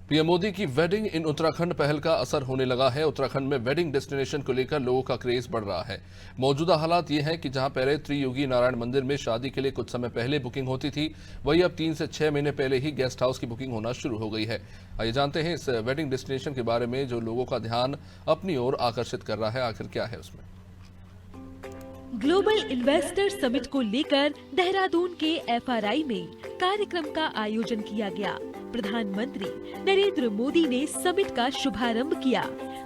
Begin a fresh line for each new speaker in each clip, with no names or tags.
PM Modi की wedding in Uttarakhand पहल का असर होने लगा है। उत्तराखंड में वेडिंग डेस्टिनेशन को लेकर लोगों का क्रेज बढ़ रहा है। मौजूदा हालात ये हैं कि जहां पहले त्रियोगी नारायण मंदिर में शादी के लिए कुछ समय पहले बुकिंग होती थी, वही अब 3 से 6 महीने पहले ही गेस्ट हाउस की बुकिंग होना शुरू हो गई है। आइए जानते हैं इस वेडिंग डेस्टिनेशन के बारे में जो लोगों का ध्यान अपनी ओर आकर्षित कर रहा है। आखिर क्या है उसमें?
ग्लोबल इन्वेस्टर समिट को लेकर देहरादून के FRI में कार्यक्रम का आयोजन किया गया। प्रधानमंत्री नरेंद्र मोदी ने समिट का शुभारंभ किया।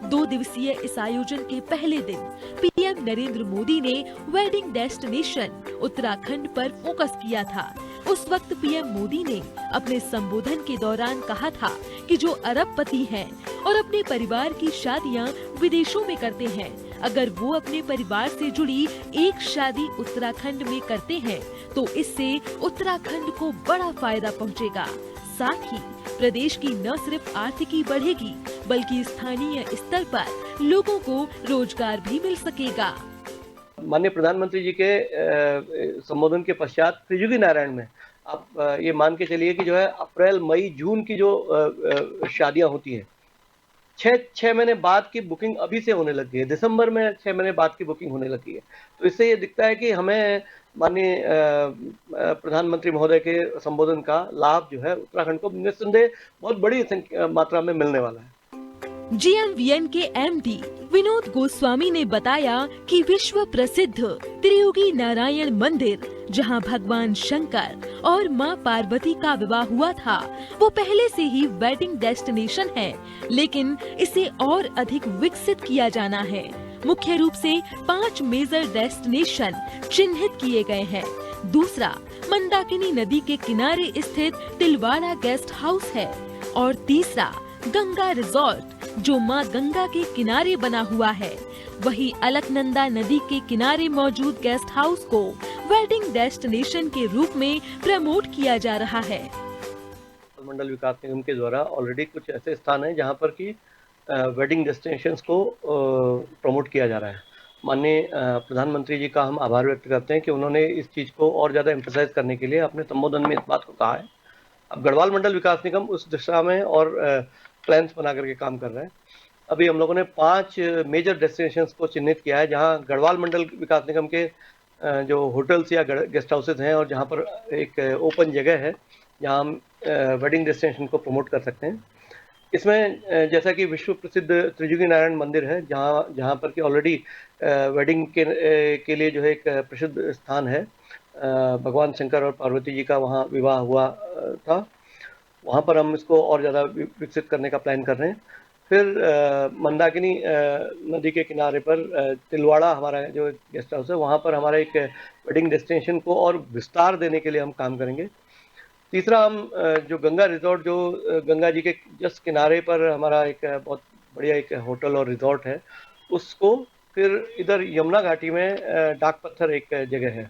2 दिवसीय इस आयोजन के पहले दिन पीएम नरेंद्र मोदी ने वेडिंग डेस्टिनेशन उत्तराखंड पर फोकस किया था। उस वक्त पीएम मोदी ने अपने संबोधन के दौरान कहा था कि जो अरबपति हैं और अपने परिवार की शादियां विदेशों में करते हैं, अगर वो अपने परिवार से जुड़ी एक शादी उत्तराखंड में करते हैं तो इससे उत्तराखंड को बड़ा फायदा पहुंचेगा। साथ ही प्रदेश की न सिर्फ आर्थिकी बढ़ेगी बल्कि स्थानीय स्तर पर लोगों को रोजगार भी मिल सकेगा।
माननीय प्रधानमंत्री जी के संबोधन के पश्चात त्रियोगी नारायण में आप ये मान के चलिए कि जो है अप्रैल मई जून की जो शादियां होती हैं, 6 महीने बाद की बुकिंग अभी से होने लगी है। दिसंबर में 6 महीने बाद की बुकिंग होने लगी है। तो इससे ये दिखता है कि हमें माननीय प्रधानमंत्री महोदय के संबोधन का लाभ जो है उत्तराखंड को निस्संदेह बहुत बड़ी मात्रा में मिलने वाला है।
GMVN के MD विनोद गोस्वामी ने बताया कि विश्व प्रसिद्ध त्रियोगी नारायण मंदिर, जहां भगवान शंकर और मां पार्वती का विवाह हुआ था, वो पहले से ही वेडिंग डेस्टिनेशन है, लेकिन इसे और अधिक विकसित किया जाना है। मुख्य रूप से 5 मेजर डेस्टिनेशन चिन्हित किए गए हैं। दूसरा मंदाकिनी नदी के किनारे स्थित तिलवाड़ा गेस्ट हाउस है और तीसरा गंगा रिजॉर्ट जो मां गंगा के किनारे बना हुआ है। वही अलकनंदा नदी के किनारे मौजूद गेस्ट हाउस को वेडिंग डेस्टिनेशन के रूप में प्रमोट किया जा रहा है।
मंडल विकास निगम के द्वारा ऑलरेडी कुछ ऐसे स्थान हैं जहां पर की वेडिंग डेस्टिनेशंस को प्रमोट किया जा रहा है। माननीय प्रधानमंत्री जी का हम आभार व्यक्त करते हैं कि उन्होंने इस चीज़ को और ज़्यादा एम्फसाइज करने के लिए अपने संबोधन में इस बात को कहा है। अब गढ़वाल मंडल विकास निगम उस दिशा में और प्लान्स बना करके काम कर रहे हैं। अभी हम लोगों ने 5 मेजर डेस्टिनेशंस को चिन्हित किया है, जहां गढ़वाल मंडल विकास निगम के जो होटल्स या गेस्ट हाउसेस हैं और जहां पर एक ओपन जगह है जहां हम वेडिंग डेस्टिनेशन को प्रमोट कर सकते हैं। इसमें जैसा कि विश्व प्रसिद्ध त्रियोगी नारायण मंदिर है, जहां पर कि ऑलरेडी वेडिंग के लिए जो है एक प्रसिद्ध स्थान है। भगवान शंकर और पार्वती जी का वहाँ विवाह हुआ था। वहाँ पर हम इसको और ज़्यादा विकसित करने का प्लान कर रहे हैं। फिर मंदाकिनी नदी के किनारे पर तिलवाड़ा हमारा जो गेस्ट हाउस है, वहाँ पर हमारा एक वेडिंग डेस्टिनेशन को और विस्तार देने के लिए हम काम करेंगे। तीसरा हम जो गंगा रिजॉर्ट, जो गंगा जी के जस्ट किनारे पर हमारा एक बहुत बढ़िया एक होटल और रिजॉर्ट है, उसको फिर इधर यमुना घाटी में डाक पत्थर एक जगह है,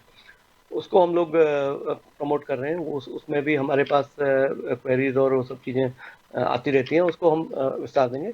उसको हम लोग प्रमोट कर रहे हैं। उसमें भी हमारे पास क्वेरीज और वो सब चीजें आती रहती हैं, उसको हम विस्तार देंगे।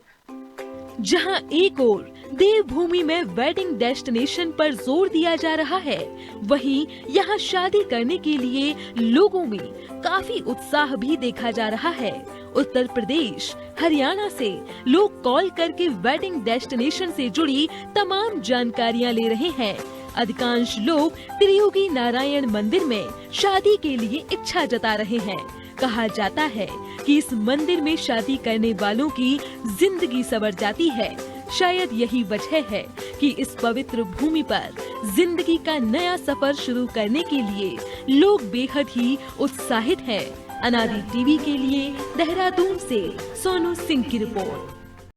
जहां एक ओर देवभूमि में वेडिंग डेस्टिनेशन पर जोर दिया जा रहा है, वहीं यहां शादी करने के लिए लोगों में काफी उत्साह भी देखा जा रहा है। उत्तर प्रदेश, हरियाणा से लोग कॉल करके वेडिंग डेस्टिनेशन से जुड़ी तमाम जानकारियां ले रहे हैं। अधिकांश लोग त्रियोगी नारायण मंदिर में शादी के लिए इच्छा जता रहे हैं। कहा जाता है कि इस मंदिर में शादी करने वालों की जिंदगी संवर जाती है। शायद यही वजह है कि इस पवित्र भूमि पर जिंदगी का नया सफर शुरू करने के लिए लोग बेहद ही उत्साहित हैं। अनादि टीवी के लिए देहरादून से सोनू सिंह की रिपोर्ट।